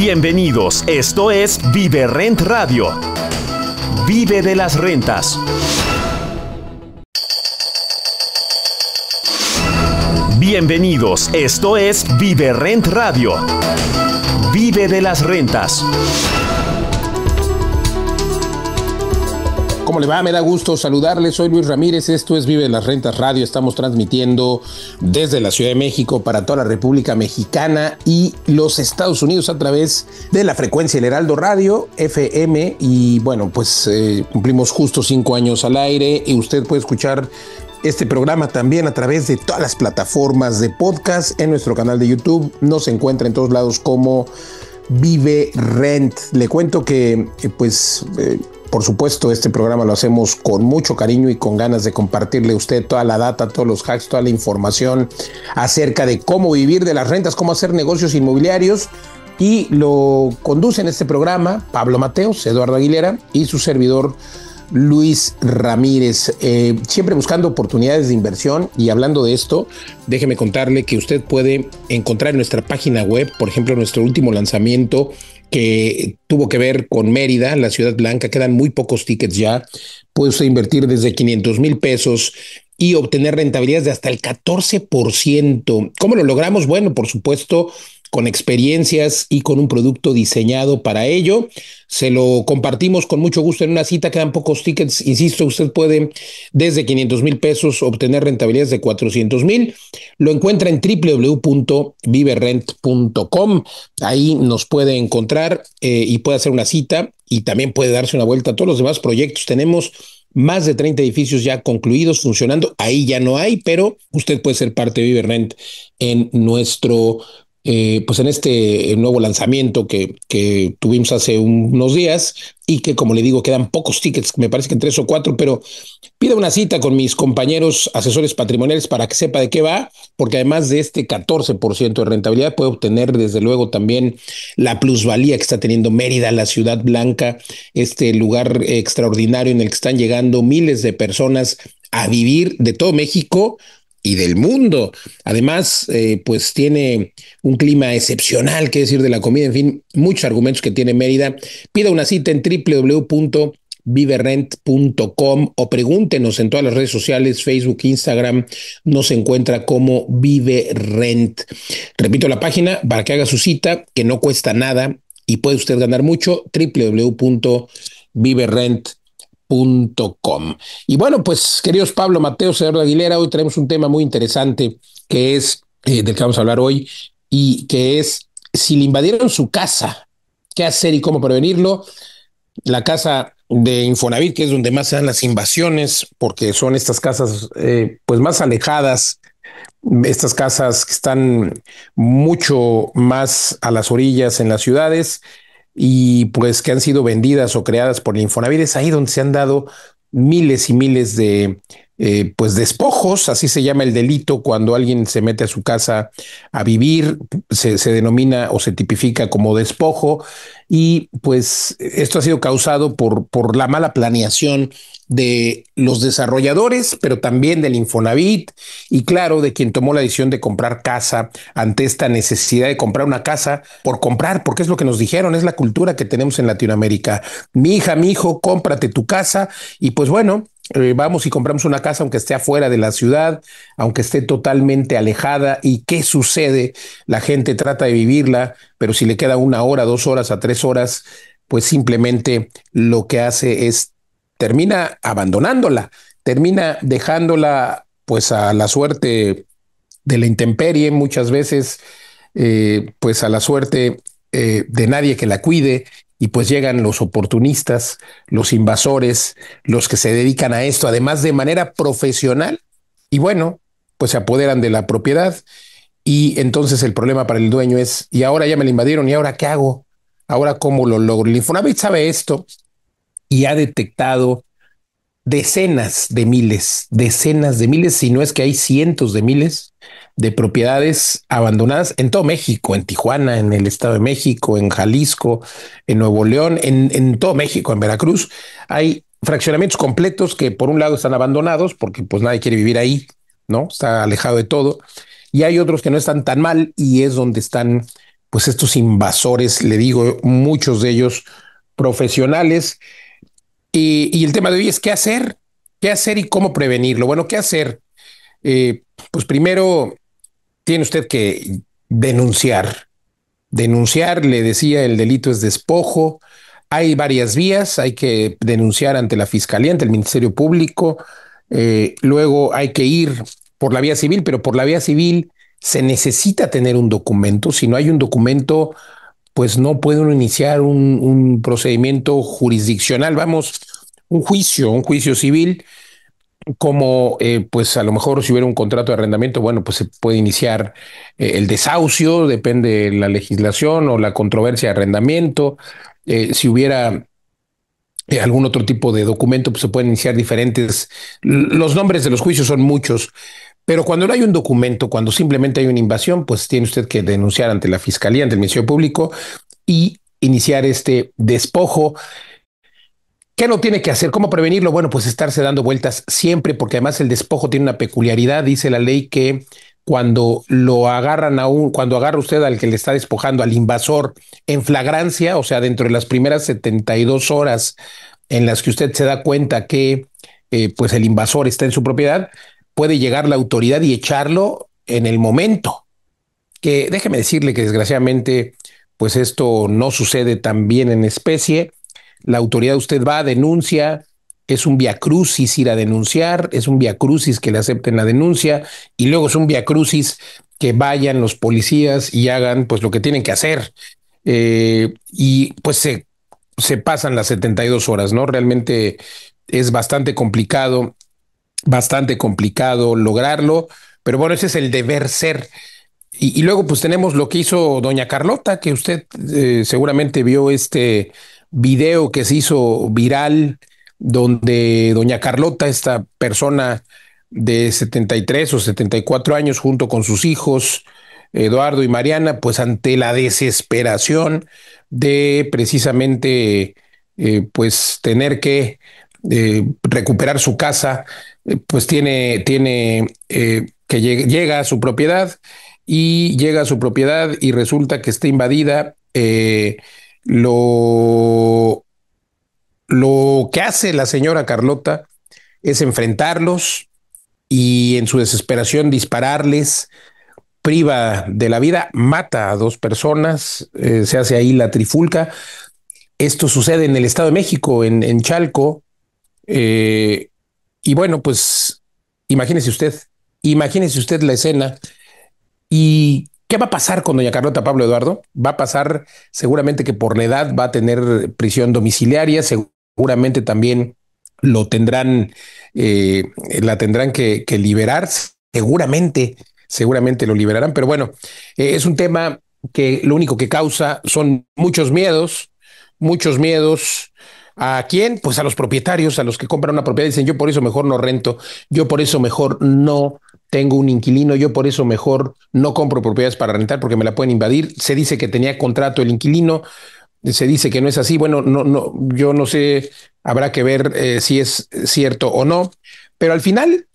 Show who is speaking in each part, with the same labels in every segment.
Speaker 1: Bienvenidos, esto es Vive Rent Radio. Vive de las rentas. Bienvenidos, esto es Vive Rent Radio. Vive de las rentas.
Speaker 2: ¿Cómo le va? Me da gusto saludarles. Soy Luis Ramírez. Esto es Vive de las Rentas Radio. Estamos transmitiendo desde la Ciudad de México para toda la República Mexicana y los Estados Unidos a través de la frecuencia del Heraldo Radio, FM. Y bueno, pues cumplimos justo 5 años al aire y usted puede escuchar este programa también a través de todas las plataformas de podcast en nuestro canal de YouTube. Nos encuentra en todos lados como Vive Rent. Le cuento que por supuesto, este programa lo hacemos con mucho cariño y con ganas de compartirle a usted toda la data, todos los hacks, toda la información acerca de cómo vivir de las rentas, cómo hacer negocios inmobiliarios. Y lo conducen este programa Pablo Mateos, Eduardo Aguilera y su servidor Luis Ramírez, siempre buscando oportunidades de inversión. Y hablando de esto, déjeme contarle que usted puede encontrar en nuestra página web, por ejemplo, nuestro último lanzamiento que tuvo que ver con Mérida, la Ciudad Blanca. Quedan muy pocos tickets ya. Puede usted invertir desde 500,000 pesos y obtener rentabilidades de hasta el 14%. ¿Cómo lo logramos? Bueno, por supuesto, con experiencias y con un producto diseñado para ello. Se lo compartimos con mucho gusto en una cita. Quedan pocos tickets. Insisto, usted puede desde 500,000 pesos obtener rentabilidades de 400,000. Lo encuentra en www.viverrent.com. Ahí nos puede encontrar y puede hacer una cita y también puede darse una vuelta a todos los demás proyectos. Tenemos más de 30 edificios ya concluidos, funcionando. Ahí ya no hay, pero usted puede ser parte de Vive Rent en nuestro en este nuevo lanzamiento que tuvimos hace unos días y que, como le digo, quedan pocos tickets, me parece que 3 o 4, pero pida una cita con mis compañeros asesores patrimoniales para que sepa de qué va, porque además de este 14% de rentabilidad puede obtener desde luego también la plusvalía que está teniendo Mérida, la Ciudad Blanca, este lugar extraordinario en el que están llegando miles de personas a vivir de todo México y del mundo. Además, pues tiene un clima excepcional, qué decir de la comida, en fin, muchos argumentos que tiene Mérida. Pida una cita en www.viverrent.com o pregúntenos en todas las redes sociales, Facebook, Instagram, nos encuentra como Vive Rent. Repito la página para que haga su cita, que no cuesta nada y puede usted ganar mucho, www.viverrent.com. Y bueno, pues queridos Pablo Mateos, Eduardo Aguilera, hoy traemos un tema muy interesante que es del que vamos a hablar hoy y que es si le invadieron su casa, qué hacer y cómo prevenirlo. La casa de Infonavit, que es donde más se dan las invasiones, porque son estas casas pues más alejadas, estas casas que están mucho más a las orillas en las ciudades y pues que han sido vendidas o creadas por el Infonavit. Es ahí donde se han dado miles y miles de despojos, así se llama el delito cuando alguien se mete a su casa a vivir, se denomina o se tipifica como despojo, y pues esto ha sido causado por la mala planeación de los desarrolladores, pero también del Infonavit y claro, de quien tomó la decisión de comprar casa ante esta necesidad de comprar una casa por comprar, porque es lo que nos dijeron, es la cultura que tenemos en Latinoamérica. Mi hija, mi hijo, cómprate tu casa y pues bueno, vamos y compramos una casa aunque esté afuera de la ciudad, aunque esté totalmente alejada. ¿Y qué sucede? La gente trata de vivirla, pero si le queda 1 hora, 2 horas a 3 horas, pues simplemente lo que hace es termina abandonándola, termina dejándola pues a la suerte de la intemperie, muchas veces pues a la suerte de nadie que la cuide. Y pues llegan los oportunistas, los invasores, los que se dedican a esto, además de manera profesional. Y bueno, pues se apoderan de la propiedad. Y entonces el problema para el dueño es, y ahora ya me la invadieron, ¿y ahora qué hago? ¿Ahora cómo lo logro? El Infonavit sabe esto y ha detectado decenas de miles, si no es que hay cientos de miles de propiedades abandonadas en todo México, en Tijuana, en el Estado de México, en Jalisco, en Nuevo León, en todo México, en Veracruz. Hay fraccionamientos completos que por un lado están abandonados porque pues nadie quiere vivir ahí, ¿no? Está alejado de todo. Y hay otros que no están tan mal y es donde están pues estos invasores, le digo, muchos de ellos profesionales. Y el tema de hoy es qué hacer y cómo prevenirlo. Bueno, ¿qué hacer? Pues primero tiene usted que denunciar. Denunciar, le decía, el delito es despojo. Hay varias vías, hay que denunciar ante la Fiscalía, ante el Ministerio Público. Luego hay que ir por la vía civil, pero por la vía civil se necesita tener un documento. Si no hay un documento, pues no puede uno iniciar un procedimiento jurisdiccional, vamos, un juicio civil, como pues a lo mejor si hubiera un contrato de arrendamiento, bueno, pues se puede iniciar el desahucio, depende de la legislación o la controversia de arrendamiento. Si hubiera algún otro tipo de documento, pues se pueden iniciar diferentes. Los nombres de los juicios son muchos, pero cuando no hay un documento, cuando simplemente hay una invasión, pues tiene usted que denunciar ante la Fiscalía, ante el Ministerio Público y iniciar este despojo. ¿Qué no tiene que hacer? ¿Cómo prevenirlo? Bueno, pues estarse dando vueltas siempre, porque además el despojo tiene una peculiaridad. Dice la ley que cuando lo agarran cuando agarra usted al que le está despojando, al invasor, en flagrancia, o sea, dentro de las primeras 72 horas en las que usted se da cuenta que pues el invasor está en su propiedad, puede llegar la autoridad y echarlo en el momento. Que déjeme decirle que desgraciadamente, pues esto no sucede tan bien en especie. La autoridad, usted va, denuncia, es un viacrucis ir a denunciar, es un viacrucis que le acepten la denuncia y luego es un viacrucis que vayan los policías y hagan pues lo que tienen que hacer. Y pues se pasan las 72 horas, ¿no? Realmente es bastante complicado lograrlo, pero bueno, ese es el deber ser. Y luego pues tenemos lo que hizo doña Carlota, que usted seguramente vio este video que se hizo viral, donde doña Carlota, esta persona de 73 o 74 años, junto con sus hijos, Eduardo y Mariana, pues ante la desesperación de precisamente pues tener que recuperar su casa, pues que llega a su propiedad y llega a su propiedad y resulta que está invadida. Lo, lo que hace la señora Carlota es enfrentarlos y en su desesperación dispararles, priva de la vida, mata a dos personas, se hace ahí la trifulca. Esto sucede en el Estado de México, en Chalco, eh, y bueno, pues imagínese usted la escena. ¿Y qué va a pasar con doña Carlota, Pablo Eduardo? Va a pasar seguramente que por la edad va a tener prisión domiciliaria, seguramente también lo tendrán, eh, la tendrán que liberar, seguramente lo liberarán, pero bueno, es un tema que lo único que causa son muchos miedos. ¿A quién? Pues a los propietarios, a los que compran una propiedad y dicen, yo por eso mejor no rento, yo por eso mejor no tengo un inquilino, yo por eso mejor no compro propiedades para rentar porque me la pueden invadir. Se dice que tenía contrato el inquilino, se dice que no es así. Bueno, no, yo no sé, habrá que ver si es cierto o no, pero al final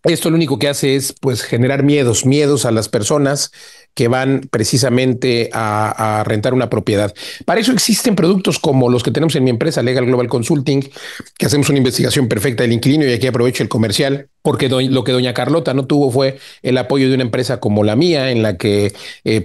Speaker 2: esto lo único que hace es pues generar miedos a las personas que van precisamente a rentar una propiedad. Para eso existen productos como los que tenemos en mi empresa Legal Global Consulting, que hacemos una investigación perfecta del inquilino y aquí aprovecho el comercial, porque lo que doña Carlota no tuvo fue el apoyo de una empresa como la mía, en la que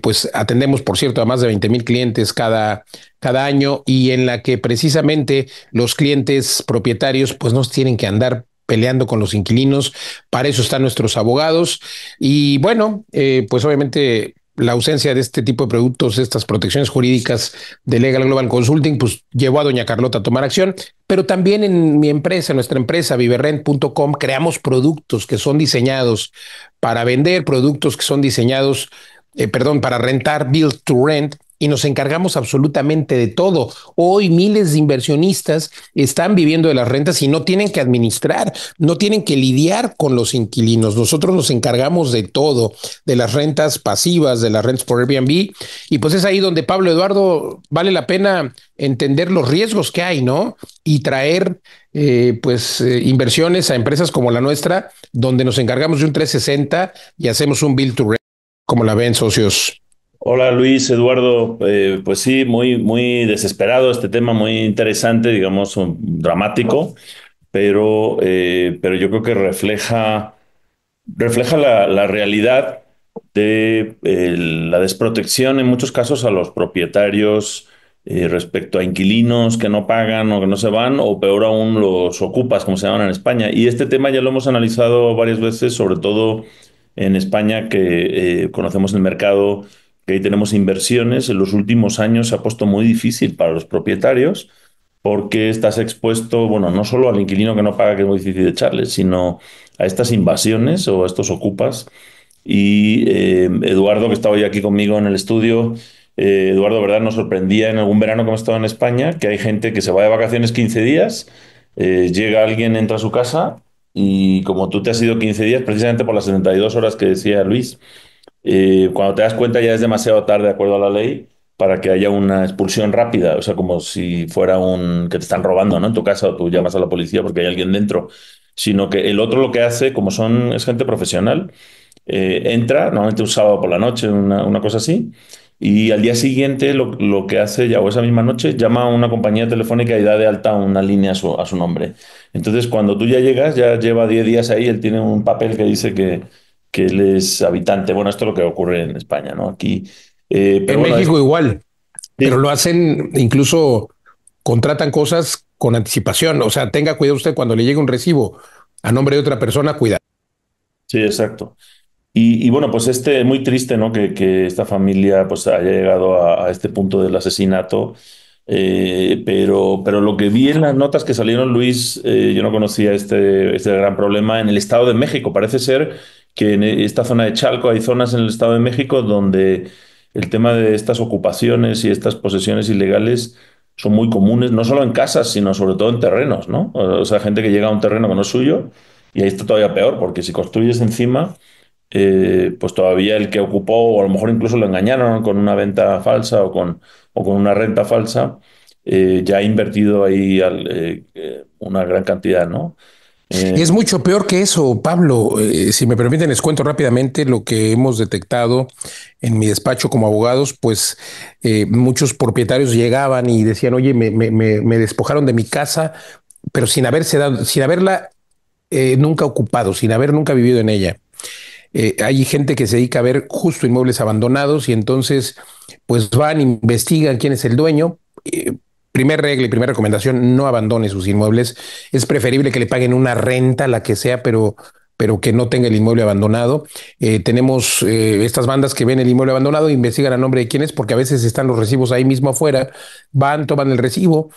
Speaker 2: pues atendemos, por cierto, a más de 20,000 clientes cada año y en la que precisamente los clientes propietarios pues no tienen que andar peleando con los inquilinos, para eso están nuestros abogados y bueno, pues obviamente la ausencia de este tipo de productos, estas protecciones jurídicas de Legal Global Consulting, pues llevó a doña Carlota a tomar acción, pero también en mi empresa, nuestra empresa, viverrent.com, creamos productos que son diseñados para vender, productos que son diseñados, para rentar, build to rent, y nos encargamos absolutamente de todo. Hoy miles de inversionistas están viviendo de las rentas y no tienen que administrar, no tienen que lidiar con los inquilinos. Nosotros nos encargamos de todo, de las rentas pasivas, de las rentas por Airbnb, y pues es ahí donde, Pablo Eduardo, vale la pena entender los riesgos que hay, ¿no? Y traer inversiones a empresas como la nuestra, donde nos encargamos de un 360 y hacemos un build to rent, como la ven, socios.
Speaker 3: Hola Luis, Eduardo, pues sí, muy desesperado este tema, muy interesante, digamos, dramático, pero yo creo que refleja la realidad de la desprotección en muchos casos a los propietarios respecto a inquilinos que no pagan o que no se van, o peor aún los ocupas, como se llaman en España. Y este tema ya lo hemos analizado varias veces, sobre todo en España, que conocemos el mercado, que ahí tenemos inversiones. En los últimos años se ha puesto muy difícil para los propietarios porque estás expuesto, bueno, no solo al inquilino que no paga, que es muy difícil de echarle, sino a estas invasiones o a estos ocupas. Y Eduardo, que estaba hoy aquí conmigo en el estudio, Eduardo, ¿verdad? Nos sorprendía en algún verano que hemos estado en España, que hay gente que se va de vacaciones 15 días, llega alguien, entra a su casa y como tú te has ido 15 días, precisamente por las 72 horas que decía Luis, cuando te das cuenta ya es demasiado tarde de acuerdo a la ley para que haya una expulsión rápida, o sea, como si fuera un que te están robando, ¿no? En tu casa o tú llamas a la policía porque hay alguien dentro, sino que el otro lo que hace, como es gente profesional, entra, normalmente un sábado por la noche, una cosa así, y al día siguiente lo que hace, ya o esa misma noche, llama a una compañía telefónica y da de alta una línea a su nombre. Entonces, cuando tú ya llegas, ya lleva 10 días ahí, él tiene un papel que dice que él es habitante. Bueno, esto es lo que ocurre en España, ¿no? Aquí, pero
Speaker 2: En
Speaker 3: bueno,
Speaker 2: México igual, pero
Speaker 3: sí,
Speaker 2: lo hacen, incluso contratan cosas con anticipación. O sea, tenga cuidado usted cuando le llegue un recibo a nombre de otra persona, cuidado.
Speaker 3: sí, exacto. Y bueno, pues es muy triste, ¿no? Que esta familia pues haya llegado a este punto del asesinato. Pero lo que vi en las notas que salieron, Luis, yo no conocía este gran problema en el Estado de México. Parece ser que en esta zona de Chalco hay zonas en el Estado de México donde el tema de estas ocupaciones y estas posesiones ilegales son muy comunes, no solo en casas, sino sobre todo en terrenos, ¿no? O sea, gente que llega a un terreno que no es suyo y ahí está todavía peor, porque si construyes encima pues todavía el que ocupó, o a lo mejor incluso lo engañaron con una venta falsa o con una renta falsa, ya ha invertido ahí una gran cantidad, ¿no? Eh,
Speaker 2: Es mucho peor que eso, Pablo. Si me permiten, les cuento rápidamente lo que hemos detectado en mi despacho como abogados. Pues muchos propietarios llegaban y decían, oye, me despojaron de mi casa, pero sin haberla nunca ocupado, sin haber nunca vivido en ella. Hay gente que se dedica a ver justo inmuebles abandonados y entonces pues van, investigan quién es el dueño. Primer regla y primera recomendación, no abandone sus inmuebles. Es preferible que le paguen una renta, la que sea, pero que no tenga el inmueble abandonado. Tenemos estas bandas que ven el inmueble abandonado, investigan a nombre de quién es, porque a veces están los recibos ahí mismo afuera, van, toman el recibo,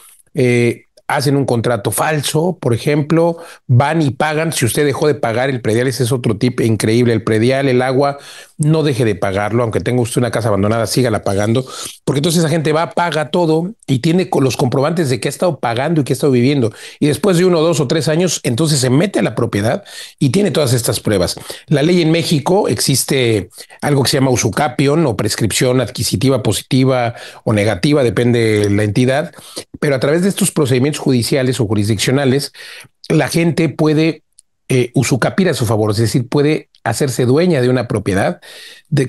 Speaker 2: hacen un contrato falso, por ejemplo, van y pagan. Si usted dejó de pagar el predial, ese es otro tip increíble. El predial, el agua, no deje de pagarlo, aunque tenga usted una casa abandonada, sígala pagando, porque entonces esa gente va, paga todo y tiene los comprobantes de que ha estado pagando y que ha estado viviendo. Y después de 1, 2 o 3 años, entonces se mete a la propiedad y tiene todas estas pruebas. La ley en México existe algo que se llama usucapión o prescripción adquisitiva positiva o negativa, depende de la entidad, pero a través de estos procedimientos judiciales o jurisdiccionales, la gente puede usucapir a su favor, es decir, puede hacerse dueña de una propiedad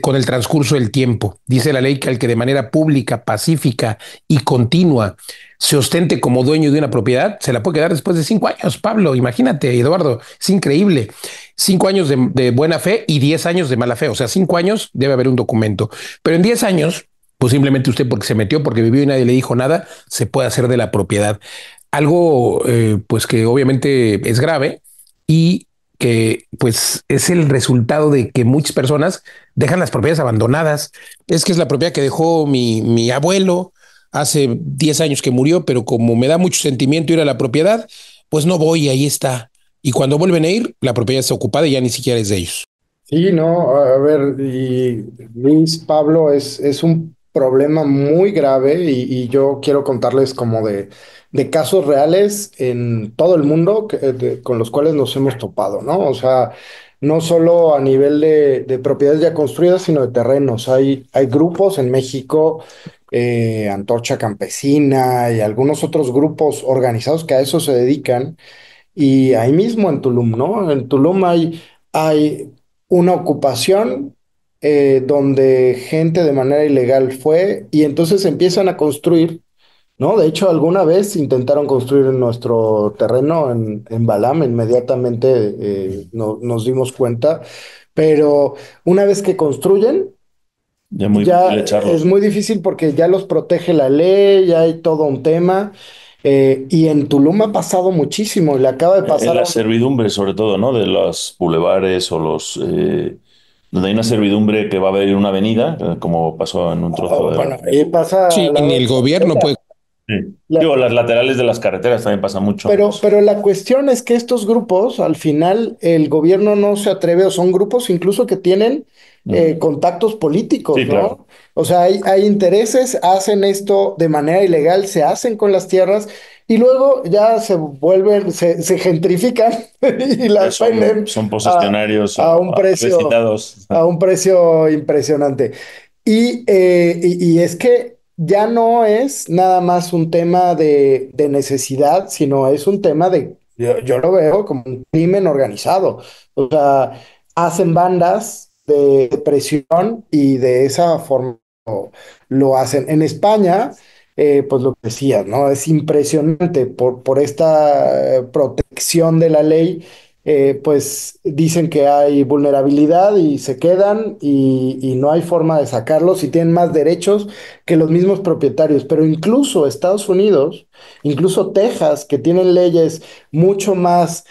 Speaker 2: con el transcurso del tiempo. Dice la ley que al que de manera pública, pacífica y continua se ostente como dueño de una propiedad, se la puede quedar después de 5 años. Pablo, imagínate, Eduardo, es increíble. 5 años de buena fe y 10 años de mala fe. O sea, 5 años debe haber un documento, pero en 10 años, pues simplemente usted porque se metió, porque vivió y nadie le dijo nada, se puede hacer de la propiedad. Algo pues que obviamente es grave y que pues es el resultado de que muchas personas dejan las propiedades abandonadas. Es que es la propiedad que dejó mi abuelo hace 10 años que murió, pero como me da mucho sentimiento ir a la propiedad, pues no voy, ahí está. Y cuando vuelven a ir, la propiedad está ocupada y ya ni siquiera es de ellos.
Speaker 4: Sí, no, a ver, y Luis, Pablo, es un problema muy grave y yo quiero contarles como de casos reales en todo el mundo con los cuales nos hemos topado, ¿no? O sea, no solo a nivel de propiedades ya construidas, sino de terrenos. Hay grupos en México, Antorcha Campesina y algunos otros grupos organizados que a eso se dedican. Y ahí mismo en Tulum, ¿no? En Tulum hay una ocupación donde gente de manera ilegal fue y entonces empiezan a construir, ¿no? De hecho, alguna vez intentaron construir en nuestro terreno en Balam, inmediatamente nos dimos cuenta, pero una vez que construyen,
Speaker 3: Ya es muy
Speaker 4: ya
Speaker 3: difícil
Speaker 4: es
Speaker 3: echarlos.
Speaker 4: muy difícil porque ya los protege la ley, ya hay todo un tema. Y en Tulum ha pasado muchísimo, y le acaba de
Speaker 3: En
Speaker 4: pasar a
Speaker 3: la
Speaker 4: un...
Speaker 3: servidumbre, sobre todo, ¿no? De los bulevares o donde hay una servidumbre que va a haber una avenida, como pasó en un trozo
Speaker 4: Oh,
Speaker 3: de la...
Speaker 4: bueno, y pasa
Speaker 2: Sí,
Speaker 4: al
Speaker 2: ni
Speaker 4: lado de
Speaker 2: el gobierno puede.
Speaker 3: Sí.
Speaker 4: la-
Speaker 3: Digo, las laterales de las carreteras también pasa mucho.
Speaker 4: pero la cuestión es que estos grupos, al final, el gobierno no se atreve, o son grupos incluso que tienen
Speaker 3: Mm.
Speaker 4: contactos políticos,
Speaker 3: Sí, claro.
Speaker 4: ¿no? O sea, hay intereses, hacen esto de manera ilegal, se hacen con las tierras y luego ya se vuelven, se gentrifican y las
Speaker 3: Son,
Speaker 4: venden
Speaker 3: son
Speaker 4: a,
Speaker 3: posesionarios
Speaker 4: a un precio,
Speaker 3: avecindados.
Speaker 4: a un precio impresionante. Y es que ya no es nada más un tema de necesidad, sino es un tema yo lo veo como un crimen organizado. O sea, hacen bandas de presión y de esa forma lo hacen. En España, pues lo que decías, ¿no? Es impresionante por esta protección de la ley. Pues dicen que hay vulnerabilidad y se quedan y no hay forma de sacarlos y tienen más derechos que los mismos propietarios. Pero incluso Estados Unidos, incluso Texas, que tienen leyes mucho más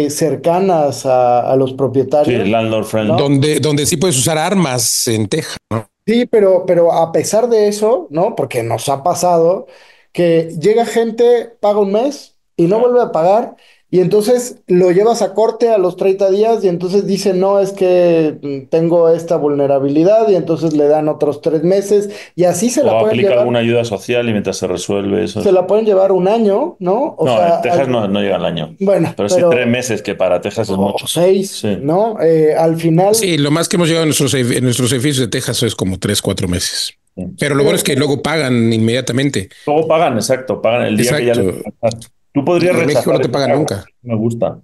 Speaker 4: cercanas a los
Speaker 3: Sí,
Speaker 4: propietarios,
Speaker 3: landlord friendly.
Speaker 4: ¿no?
Speaker 2: Donde sí puedes usar armas en Texas, ¿no?
Speaker 4: Sí, pero a pesar de eso, ¿no? Porque nos ha pasado que llega gente, paga un mes y no vuelve a pagar, y entonces lo llevas a corte a los 30 días y entonces dice, no, es que tengo esta vulnerabilidad y entonces le dan otros 3 meses y así
Speaker 3: O aplica alguna ayuda social y mientras se resuelve eso.
Speaker 4: se la pueden llevar un año, ¿no? O
Speaker 3: No,
Speaker 4: sea,
Speaker 3: en Texas no llega al año.
Speaker 4: bueno,
Speaker 3: Pero sí tres
Speaker 4: pero
Speaker 3: meses, que para Texas es
Speaker 4: o
Speaker 3: mucho.
Speaker 4: 6,
Speaker 3: Sí.
Speaker 4: ¿no? Al final,
Speaker 2: Sí, lo más que hemos llegado en nuestros edificios de Texas es como 3, 4 meses.
Speaker 3: Sí.
Speaker 2: Pero lo bueno es que luego pagan inmediatamente.
Speaker 3: Luego pagan, exacto, pagan el día que ya
Speaker 2: Exacto.
Speaker 3: les va a pagar. Tú podrías
Speaker 2: Y en México
Speaker 3: rechazar
Speaker 2: no te
Speaker 3: ese
Speaker 2: pagan
Speaker 3: pago.
Speaker 2: nunca.
Speaker 3: Me gusta.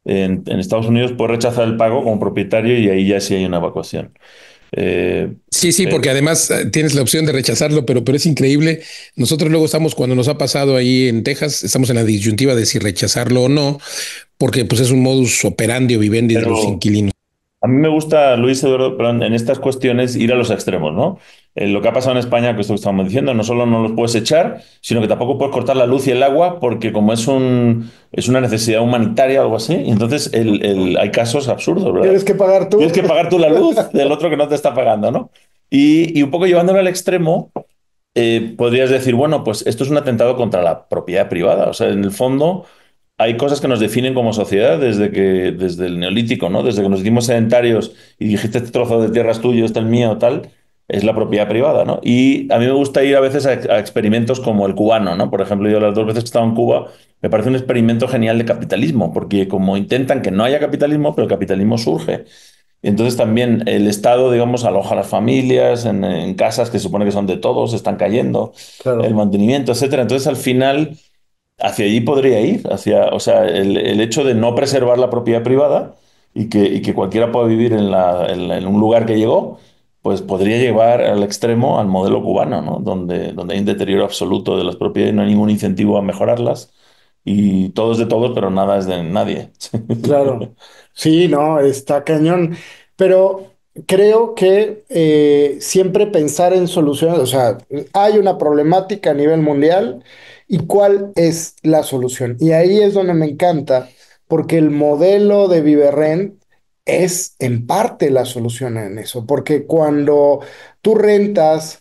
Speaker 3: En Estados Unidos puedes rechazar el pago como propietario y ahí ya sí hay una evacuación. Eh,
Speaker 2: Sí, sí,
Speaker 3: pero
Speaker 2: porque además tienes la opción de rechazarlo, pero es increíble. Nosotros luego estamos, cuando nos ha pasado ahí en Texas, estamos en la disyuntiva de si rechazarlo o no, porque pues es un modus operandi o vivendi de los
Speaker 3: pero
Speaker 2: inquilinos.
Speaker 3: a mí me gusta, Luis Eduardo, perdón, en estas cuestiones ir a los extremos, ¿no? Lo que ha pasado en España, que esto que estamos diciendo, no solo no los puedes echar, sino que tampoco puedes cortar la luz y el agua porque como es una necesidad humanitaria o algo así, y entonces hay casos absurdos, ¿verdad?
Speaker 4: tienes que pagar
Speaker 3: Tienes
Speaker 4: tú.
Speaker 3: que pagar tú la luz del otro que no te está pagando, ¿no? Y un poco llevándolo al extremo, podrías decir, bueno, pues esto es un atentado contra la propiedad privada. O sea, en el fondo hay cosas que nos definen como sociedad desde el neolítico, ¿no? Desde que nos hicimos sedentarios y dijiste este trozo de tierra es tuyo, este es mío, tal, es la propiedad privada, ¿no? Y a mí me gusta ir a veces a experimentos como el cubano, ¿no? Por ejemplo, yo las 2 veces que he estado en Cuba me parece un experimento genial de capitalismo, porque como intentan que no haya capitalismo, pero el capitalismo surge. Y entonces también el Estado, digamos, aloja a las familias en casas que se supone que son de todos, están cayendo, el
Speaker 4: Claro.
Speaker 3: mantenimiento, etcétera. Entonces al final hacia allí podría ir, o sea, el hecho de no preservar la propiedad privada y que cualquiera pueda vivir en un lugar que llegó, pues podría llevar al extremo al modelo cubano, ¿no? Donde hay un deterioro absoluto de las propiedades, no hay ningún incentivo a mejorarlas y todo es de todos, pero nada es de nadie.
Speaker 4: Claro, sí, no, está cañón, pero creo que siempre pensar en soluciones, o sea, hay una problemática a nivel mundial y cuál es la solución. Y ahí es donde me encanta, porque el modelo de Viverrent es en parte la solución en eso, porque cuando tú rentas,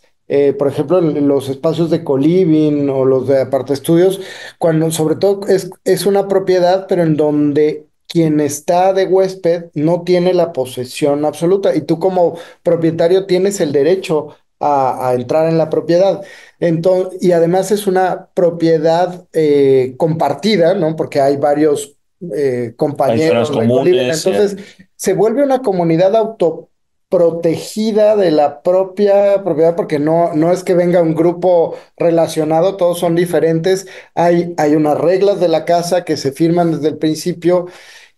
Speaker 4: por ejemplo, en los espacios de co-living o los de aparte estudios, cuando sobre todo es una propiedad, pero en donde quien está de huésped no tiene la posesión absoluta y tú como propietario tienes el derecho a entrar en la propiedad. Entonces, y además es una propiedad compartida, ¿no? Porque hay varios
Speaker 3: Hay zonas
Speaker 4: compañeros de co-living.
Speaker 3: comunes.
Speaker 4: Entonces, se vuelve una comunidad autoprotegida de la propia propiedad, porque no es que venga un grupo relacionado, todos son diferentes, hay unas reglas de la casa que se firman desde el principio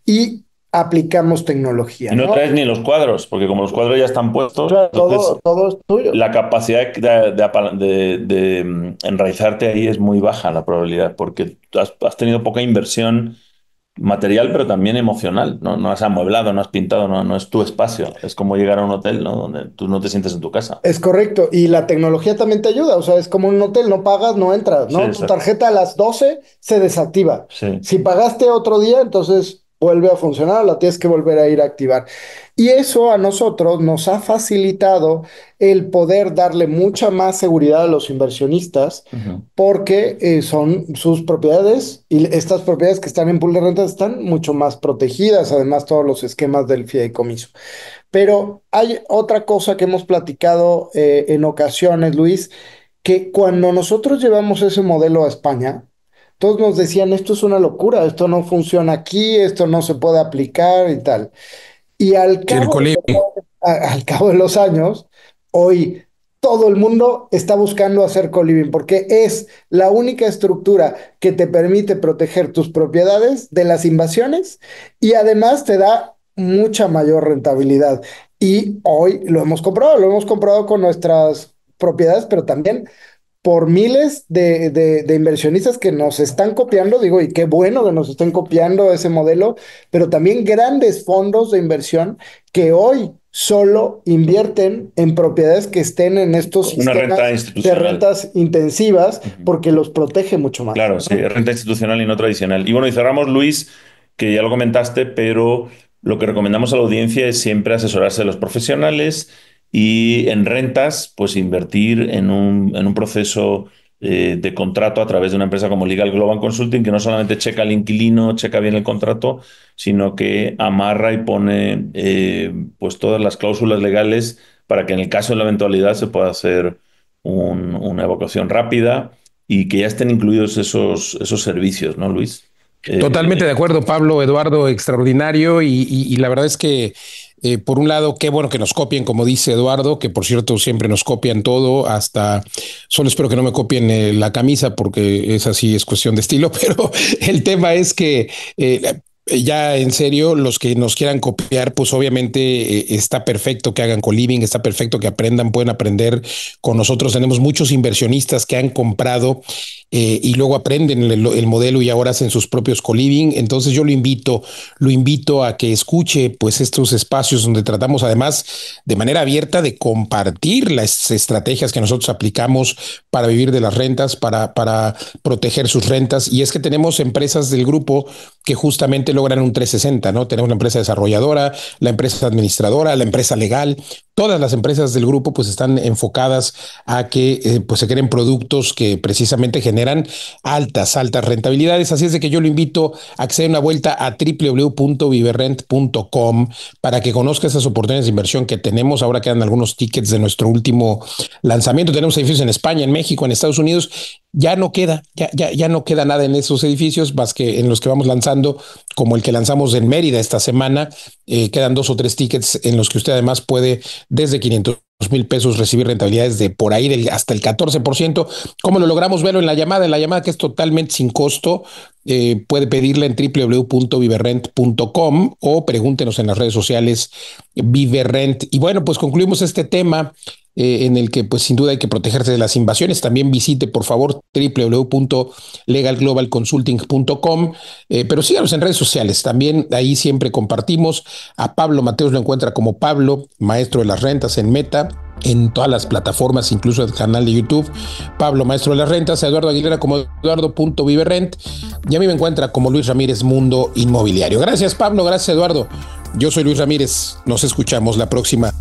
Speaker 4: y aplicamos tecnología,
Speaker 3: Y no
Speaker 4: ¿no?
Speaker 3: traes ni los cuadros, porque como los cuadros ya están puestos,
Speaker 4: Claro,
Speaker 3: entonces
Speaker 4: todo es tuyo.
Speaker 3: la capacidad de enraizarte ahí es muy baja, la probabilidad, porque has tenido poca inversión material, pero también emocional. No has amueblado, no has pintado, no es tu espacio. Es como llegar a un hotel, ¿no? Donde tú no te sientes en tu casa.
Speaker 4: Es correcto. Y la tecnología también te ayuda. O sea, es como un hotel, no pagas, no entras,
Speaker 3: Sí,
Speaker 4: ¿no? Tu
Speaker 3: exacto.
Speaker 4: tarjeta a las 12 se desactiva.
Speaker 3: Sí.
Speaker 4: Si pagaste otro día, entonces vuelve a funcionar, la tienes que volver a ir a activar. Y eso a nosotros nos ha facilitado el poder darle mucha más seguridad a los inversionistas
Speaker 3: Ujú.
Speaker 4: porque son sus propiedades y estas propiedades que están en pool de rentas están mucho más protegidas, además todos los esquemas del fideicomiso. Pero hay otra cosa que hemos platicado en ocasiones, Luis, que cuando nosotros llevamos ese modelo a España, todos nos decían, esto es una locura, esto no funciona aquí, esto no se puede aplicar y tal. Y
Speaker 2: Sí, el colibrí.
Speaker 4: al cabo de los años, hoy todo el mundo está buscando hacer co-living porque es la única estructura que te permite proteger tus propiedades de las invasiones y además te da mucha mayor rentabilidad. Y hoy lo hemos comprobado con nuestras propiedades, pero también por miles de inversionistas que nos están copiando, digo, y qué bueno que nos estén copiando ese modelo, pero también grandes fondos de inversión que hoy solo invierten en propiedades que estén en estos
Speaker 3: Una
Speaker 4: sistemas
Speaker 3: renta
Speaker 4: de
Speaker 3: institucional.
Speaker 4: rentas intensivas
Speaker 3: Ujú.
Speaker 4: porque los protege mucho más.
Speaker 3: Claro, sí,
Speaker 4: ¿No?
Speaker 3: renta institucional y no tradicional. Y bueno, y cerramos, Luis, que ya lo comentaste, pero lo que recomendamos a la audiencia es siempre asesorarse de los profesionales y en rentas, pues invertir en un proceso de contrato a través de una empresa como Legal Global Consulting, que no solamente checa al inquilino, checa bien el contrato, sino que amarra y pone pues todas las cláusulas legales para que en el caso de la eventualidad se pueda hacer una evacuación rápida y que ya estén incluidos esos servicios, ¿no, Luis?
Speaker 2: Totalmente de acuerdo, Pablo, Eduardo, extraordinario. Y la verdad es que, por un lado, qué bueno que nos copien, como dice Eduardo, que por cierto siempre nos copian todo, hasta solo espero que no me copien la camisa, porque es así, es cuestión de estilo, pero el tema es que ya en serio, los que nos quieran copiar, pues obviamente está perfecto que hagan co-living, está perfecto que aprendan, pueden aprender con nosotros. Tenemos muchos inversionistas que han comprado y luego aprenden el modelo y ahora hacen sus propios co-living. Entonces yo lo invito a que escuche pues estos espacios donde tratamos además de manera abierta de compartir las estrategias que nosotros aplicamos para vivir de las rentas, para proteger sus rentas. Y es que tenemos empresas del grupo que justamente logran un 360, ¿no? Tenemos la empresa desarrolladora, la empresa administradora, la empresa legal. Todas las empresas del grupo pues están enfocadas a que pues se creen productos que precisamente generan altas rentabilidades. Así es de que yo lo invito a que se dé una vuelta a www.viverrent.com para que conozca esas oportunidades de inversión que tenemos. Ahora quedan algunos tickets de nuestro último lanzamiento. Tenemos edificios en España, en México, en Estados Unidos. Ya no queda nada en esos edificios más que en los que vamos lanzando, como el que lanzamos en Mérida esta semana. Quedan 2 o 3 tickets en los que usted además puede desde 500,000 pesos recibir rentabilidades de por ahí hasta el 14%. ¿Cómo lo logramos? Verlo en la llamada que es totalmente sin costo. Puede pedirla en www.viverrent.com o pregúntenos en las redes sociales Viverrent. Y bueno, pues concluimos este tema en el que pues sin duda hay que protegerse de las invasiones. También visite por favor www.legalglobalconsulting.com, pero síganos en redes sociales, también ahí siempre compartimos. A Pablo Mateos lo encuentra como Pablo, maestro de las rentas en Meta, en todas las plataformas, incluso el canal de YouTube, Pablo Maestro de las Rentas, a Eduardo Aguilera como Eduardo.viverrent, y a mí me encuentra como Luis Ramírez Mundo Inmobiliario. Gracias Pablo, gracias Eduardo. Yo soy Luis Ramírez, nos escuchamos la próxima.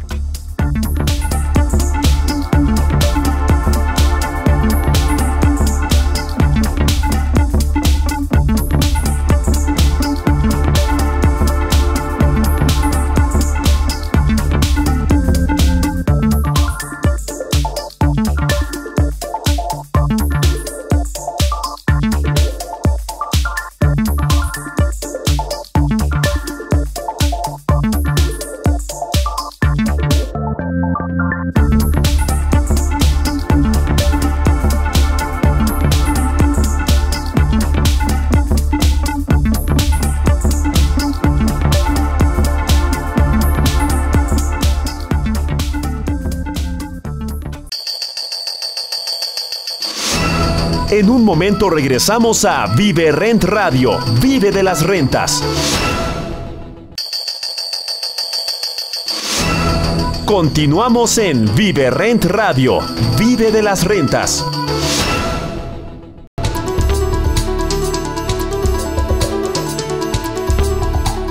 Speaker 1: En un momento regresamos a Vive Rent Radio. Vive de las rentas. Continuamos en Vive Rent Radio. Vive de las rentas.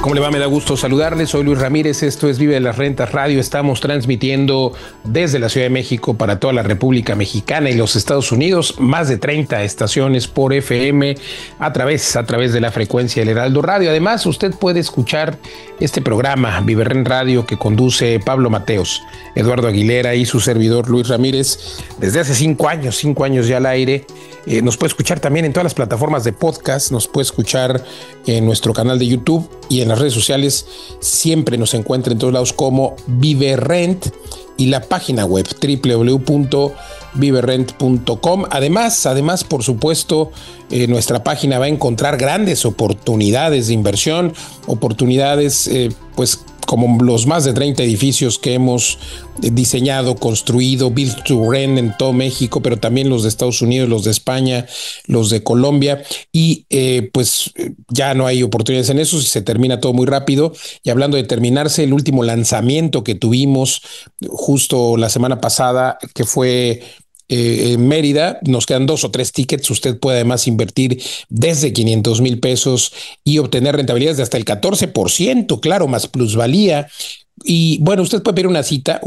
Speaker 2: ¿Cómo le va? Me da gusto saludarles. Soy Luis Ramírez. Esto es Vive de las Rentas Radio. Estamos transmitiendo desde la Ciudad de México para toda la República Mexicana y los Estados Unidos. Más de 30 estaciones por FM a través de la frecuencia del Heraldo Radio. Además, usted puede escuchar este programa Vive Rent Radio que conduce Pablo Mateos, Eduardo Aguilera y su servidor Luis Ramírez desde hace 5 años ya al aire. Nos puede escuchar también en todas las plataformas de podcast. Nos puede escuchar en nuestro canal de YouTube y en las redes sociales. Siempre nos encuentra en todos lados como Vive Rent y la página web www.viverent.com. Además, por supuesto, nuestra página va a encontrar grandes oportunidades de inversión, oportunidades pues como los más de 30 edificios que hemos diseñado, construido, built to rent en todo México, pero también los de Estados Unidos, los de España, los de Colombia, y pues ya no hay oportunidades en eso, se termina todo muy rápido. Y hablando de terminarse, el último lanzamiento que tuvimos justo la semana pasada, que fue en Mérida, nos quedan 2 o 3 tickets. Usted puede además invertir desde 500,000 pesos y obtener rentabilidades de hasta el 14%, claro, más plusvalía. Y bueno, usted puede pedir una cita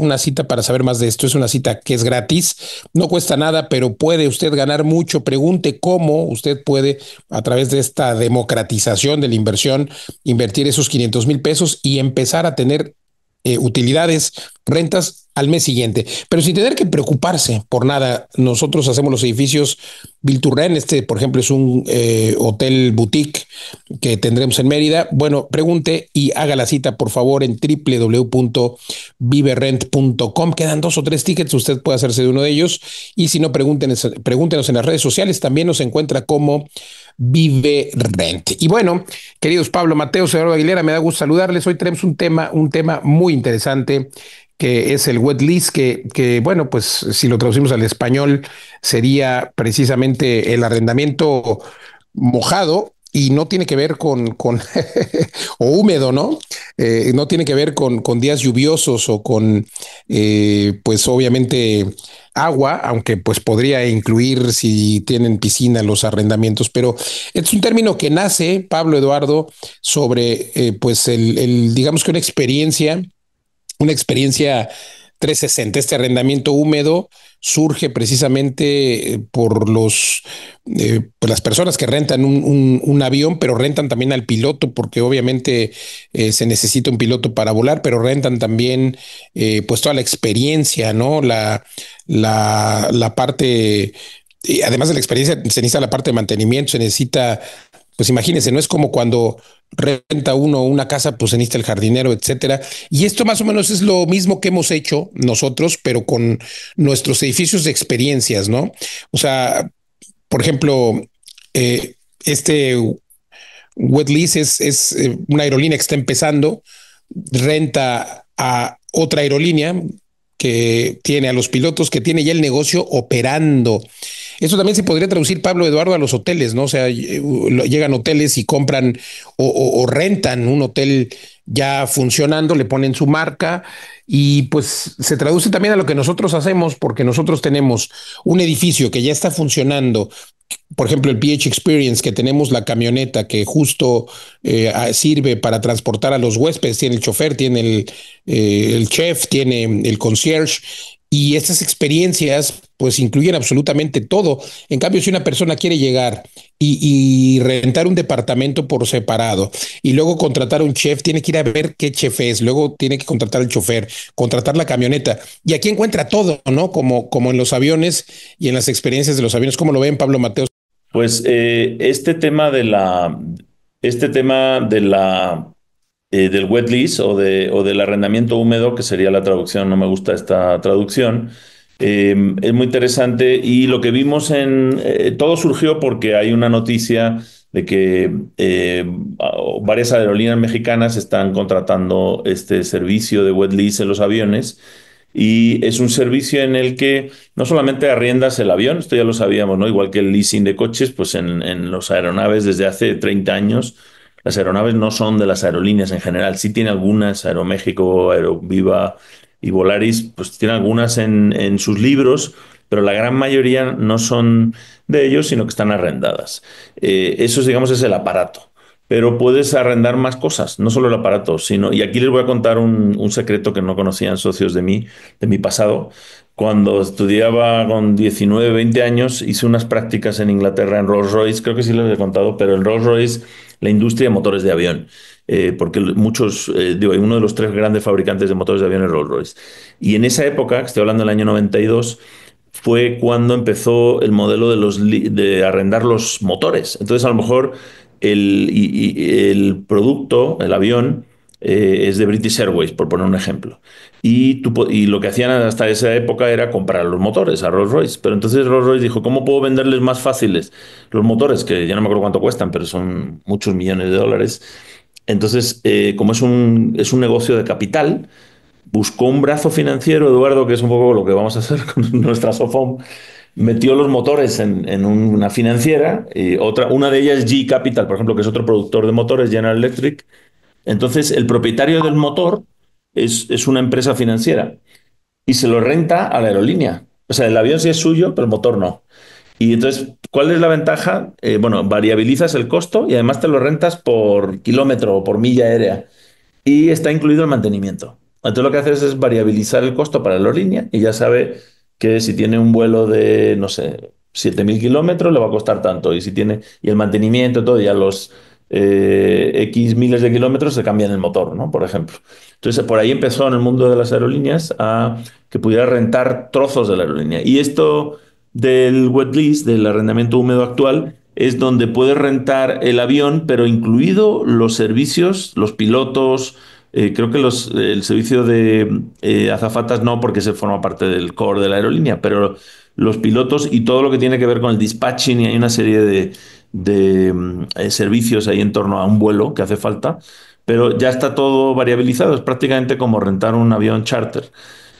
Speaker 2: para saber más de esto. Es una cita que es gratis, no cuesta nada, pero puede usted ganar mucho. Pregunte cómo usted puede, a través de esta democratización de la inversión, invertir esos 500,000 pesos y empezar a tener utilidades, rentas al mes siguiente, pero sin tener que preocuparse por nada. Nosotros hacemos los edificios Build to Rent. Este, por ejemplo, es un hotel boutique que tendremos en Mérida. Bueno, pregunte y haga la cita, por favor, en www.viverent.com. Quedan 2 o 3 tickets, usted puede hacerse de uno de ellos. Y si no, pregúntenos en las redes sociales. También nos encuentra como Vive Rent. Y bueno, queridos Pablo Mateos, Eduardo Aguilera, me da gusto saludarles. Hoy tenemos un tema muy interesante, que es el wet lease, que bueno, pues si lo traducimos al español sería precisamente el arrendamiento mojado. Y no tiene que ver con o húmedo, ¿no? No tiene que ver con días lluviosos o con, pues obviamente agua, aunque pues podría incluir si tienen piscina los arrendamientos, pero es un término que nace, Pablo, Eduardo, sobre pues digamos que una experiencia 360. Este arrendamiento húmedo surge precisamente por por las personas que rentan un avión, pero rentan también al piloto, porque obviamente se necesita un piloto para volar, pero rentan también pues toda la experiencia, ¿no? La parte, además de la experiencia, se necesita la parte de mantenimiento, se necesita. Pues imagínense, no es como cuando renta uno una casa, pues se necesita el jardinero, etcétera. Y esto más o menos es lo mismo que hemos hecho nosotros, pero con nuestros edificios de experiencias, ¿no? O sea, por ejemplo, este wet lease es una aerolínea que está empezando, renta a otra aerolínea que tiene a los pilotos, que tiene ya el negocio operando. Eso también se podría traducir, Pablo, Eduardo, a los hoteles, ¿no? O sea, llegan hoteles y compran o rentan un hotel ya funcionando, le ponen su marca y pues se traduce también a lo que nosotros hacemos, porque nosotros tenemos un edificio que ya está funcionando. Por ejemplo, el PH Experience, que tenemos la camioneta que justo sirve para transportar a los huéspedes, tiene el chofer, tiene el chef, tiene el concierge, y estas experiencias pues incluyen absolutamente todo. En cambio, si una persona quiere llegar y rentar un departamento por separado y luego contratar a un chef, tiene que ir a ver qué chef es, luego tiene que contratar al chofer, contratar la camioneta, y aquí encuentra todo, ¿no? Como en los aviones y en las experiencias de los aviones. ¿Cómo lo ven, Pablo Mateos?
Speaker 3: Pues este tema del wet lease o del arrendamiento húmedo, que sería la traducción, no me gusta esta traducción, es muy interesante, y lo que vimos todo surgió porque hay una noticia de que varias aerolíneas mexicanas están contratando este servicio de wet lease en los aviones, Y es un servicio en el que no solamente arriendas el avión, esto ya lo sabíamos, ¿no? Igual que el leasing de coches, pues en los aeronaves desde hace 30 años, las aeronaves no son de las aerolíneas en general. Sí tiene algunas, Aeroméxico, Aeroviva y Volaris, pues tiene algunas en sus libros, pero la gran mayoría no son de ellos, sino que están arrendadas. Eso, digamos, es el aparato. Pero puedes arrendar más cosas, no solo el aparato, sino, y aquí les voy a contar un secreto que no conocían socios de mi pasado. Cuando estudiaba con 19 20 años, hice unas prácticas en Inglaterra en Rolls-Royce, creo que sí les he contado, pero en Rolls-Royce, la industria de motores de avión, porque muchos, digo, uno de los tres grandes fabricantes de motores de avión es Rolls-Royce. Y en esa época, que estoy hablando del año 92, fue cuando empezó el modelo de arrendar los motores. Entonces, a lo mejor el producto, el avión, es de British Airways, por poner un ejemplo. Y lo que hacían hasta esa época era comprar los motores a Rolls-Royce. Pero entonces Rolls-Royce dijo, ¿cómo puedo venderles más fáciles los motores? Que ya no me acuerdo cuánto cuestan, pero son muchos millones de dólares. Entonces, como es un negocio de capital, buscó un brazo financiero, Eduardo, que es un poco lo que vamos a hacer con nuestra Sofom. Metió los motores en una financiera, y una de ellas es G Capital, por ejemplo, que es otro productor de motores, General Electric. Entonces, el propietario del motor es una empresa financiera y se lo renta a la aerolínea. O sea, el avión sí es suyo, pero el motor no. Y entonces, ¿cuál es la ventaja? Bueno, variabilizas el costo y además te lo rentas por kilómetro o por milla aérea y está incluido el mantenimiento. Entonces lo que haces es variabilizar el costo para la aerolínea y ya sabe que si tiene un vuelo de, no sé, 7.000 kilómetros le va a costar tanto y si tiene, y el mantenimiento, todo, ya los X miles de kilómetros se cambian el motor, ¿no? Por ejemplo. Entonces por ahí empezó en el mundo de las aerolíneas a que pudiera rentar trozos de la aerolínea. Y esto del wet lease, del arrendamiento húmedo actual, es donde puedes rentar el avión, pero incluido los servicios, los pilotos, creo que el servicio de azafatas no, porque se forma parte del core de la aerolínea, pero los pilotos y todo lo que tiene que ver con el dispatching, y hay una serie de servicios ahí en torno a un vuelo que hace falta, pero ya está todo variabilizado, es prácticamente como rentar un avión charter.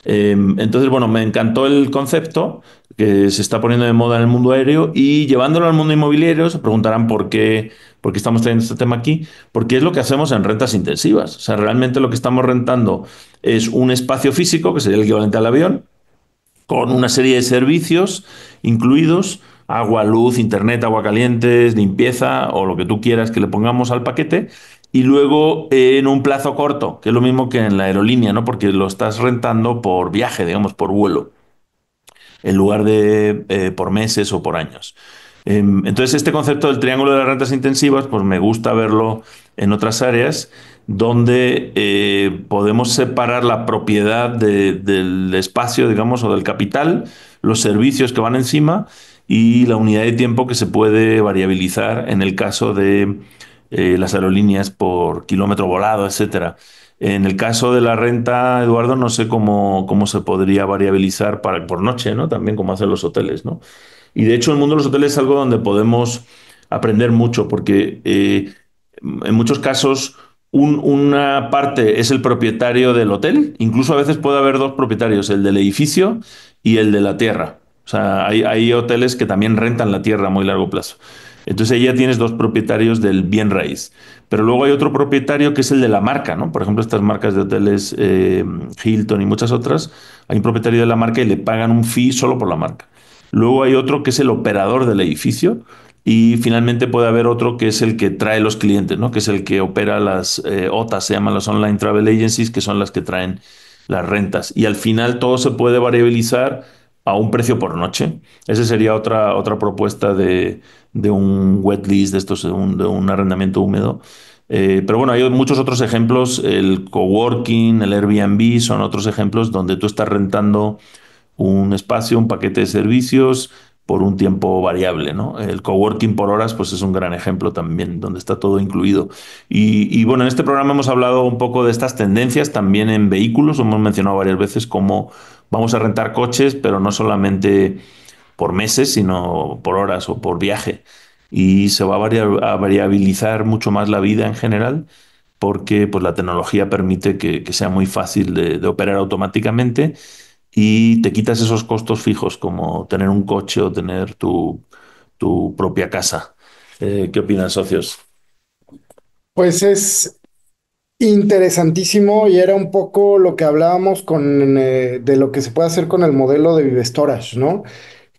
Speaker 3: Entonces, bueno, me encantó el concepto que se está poniendo de moda en el mundo aéreo y llevándolo al mundo inmobiliario, se preguntarán por qué estamos trayendo este tema aquí, porque es lo que hacemos en rentas intensivas. O sea, realmente lo que estamos rentando es un espacio físico, que sería el equivalente al avión, con una serie de servicios incluidos, agua, luz, internet, agua caliente, limpieza o lo que tú quieras que le pongamos al paquete. Y luego en un plazo corto, que es lo mismo que en la aerolínea, ¿no? Porque lo estás rentando por viaje, digamos, por vuelo en lugar de por meses o por años. Entonces, este concepto del triángulo de las rentas intensivas, pues me gusta verlo en otras áreas donde podemos separar la propiedad del espacio, digamos, o del capital, los servicios que van encima y la unidad de tiempo que se puede variabilizar en el caso de las aerolíneas por kilómetro volado, etcétera. En el caso de la renta, Eduardo, no sé cómo se podría variabilizar por noche, ¿no? También como hacen los hoteles, ¿no? Y de hecho, el mundo de los hoteles es algo donde podemos aprender mucho, porque en muchos casos una parte es el propietario del hotel, incluso a veces puede haber dos propietarios, el del edificio y el de la tierra. O sea, hay hoteles que también rentan la tierra a muy largo plazo. Entonces ahí ya tienes dos propietarios del bien raíz. Pero luego hay otro propietario que es el de la marca, ¿no? Por ejemplo, estas marcas de hoteles, Hilton y muchas otras, hay un propietario de la marca y le pagan un fee solo por la marca. Luego hay otro que es el operador del edificio y finalmente puede haber otro que es el que trae los clientes, ¿no? Que es el que opera las OTAs, se llaman las Online Travel Agencies, que son las que traen las rentas. Y al final todo se puede variabilizar a un precio por noche. Esa sería otra propuesta de un wet lease, de estos, de un arrendamiento húmedo. Pero bueno, hay muchos otros ejemplos. El coworking, el Airbnb son otros ejemplos donde tú estás rentando un espacio, un paquete de servicios por un tiempo variable, ¿no? El coworking por horas, pues es un gran ejemplo también, donde está todo incluido. Y bueno, en este programa hemos hablado un poco de estas tendencias también en vehículos. Hemos mencionado varias veces cómo vamos a rentar coches, pero no solamente por meses, sino por horas o por viaje. Y se va a variabilizar mucho más la vida en general porque pues, la tecnología permite que sea muy fácil de operar automáticamente y te quitas esos costos fijos como tener un coche o tener tu propia casa. ¿Qué opinan, socios?
Speaker 4: Pues es interesantísimo y era un poco lo que hablábamos de lo que se puede hacer con el modelo de Vivestorage, ¿no?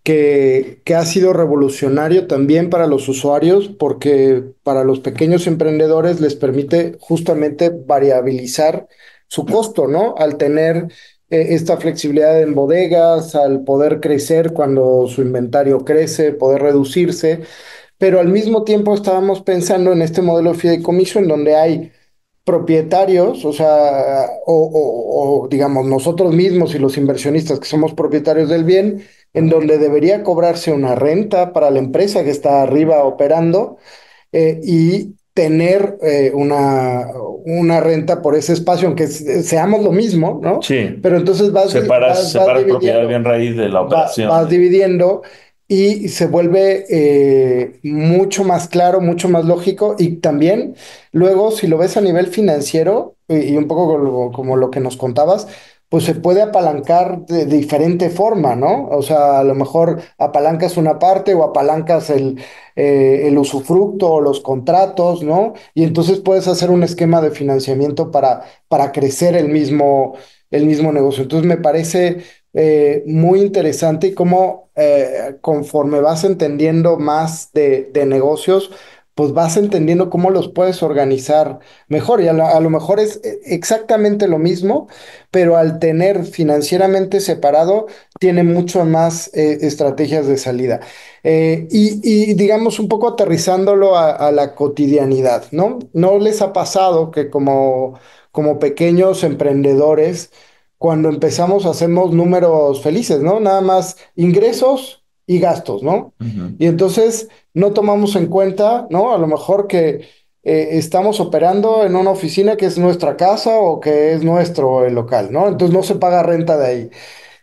Speaker 4: Que ha sido revolucionario también para los usuarios porque para los pequeños emprendedores les permite justamente variabilizar su costo, ¿no? Al tener esta flexibilidad en bodegas, al poder crecer cuando su inventario crece, poder reducirse, pero al mismo tiempo estábamos pensando en este modelo de fideicomiso en donde hay propietarios, o sea, o digamos nosotros mismos y los inversionistas que somos propietarios del bien, en donde debería cobrarse una renta para la empresa que está arriba operando y tener una renta por ese espacio, aunque seamos lo mismo, ¿no?
Speaker 3: Sí,
Speaker 4: Pero entonces
Speaker 3: separas propiedad bien raíz de la
Speaker 4: vas
Speaker 3: operación.
Speaker 4: dividiendo y se vuelve mucho más claro, mucho más lógico y también luego si lo ves a nivel financiero y un poco como lo que nos contabas, pues se puede apalancar de diferente forma, ¿no? O sea, a lo mejor apalancas una parte o apalancas el usufructo o los contratos, ¿no? Y entonces puedes hacer un esquema de financiamiento para crecer el mismo negocio. Entonces me parece muy interesante y cómo conforme vas entendiendo más de negocios, pues vas entendiendo cómo los puedes organizar mejor. Y a lo mejor es exactamente lo mismo, pero al tener financieramente separado, tiene mucho más estrategias de salida. Y digamos un poco aterrizándolo a la cotidianidad, ¿no? ¿No les ha pasado que como pequeños emprendedores, cuando empezamos hacemos números felices, ¿no? Nada más ingresos y gastos, ¿no?
Speaker 3: Ujú.
Speaker 4: Y entonces no tomamos en cuenta, ¿no? A lo mejor que estamos operando en una oficina que es nuestra casa o que es nuestro el local, ¿no? Entonces no se paga renta de ahí.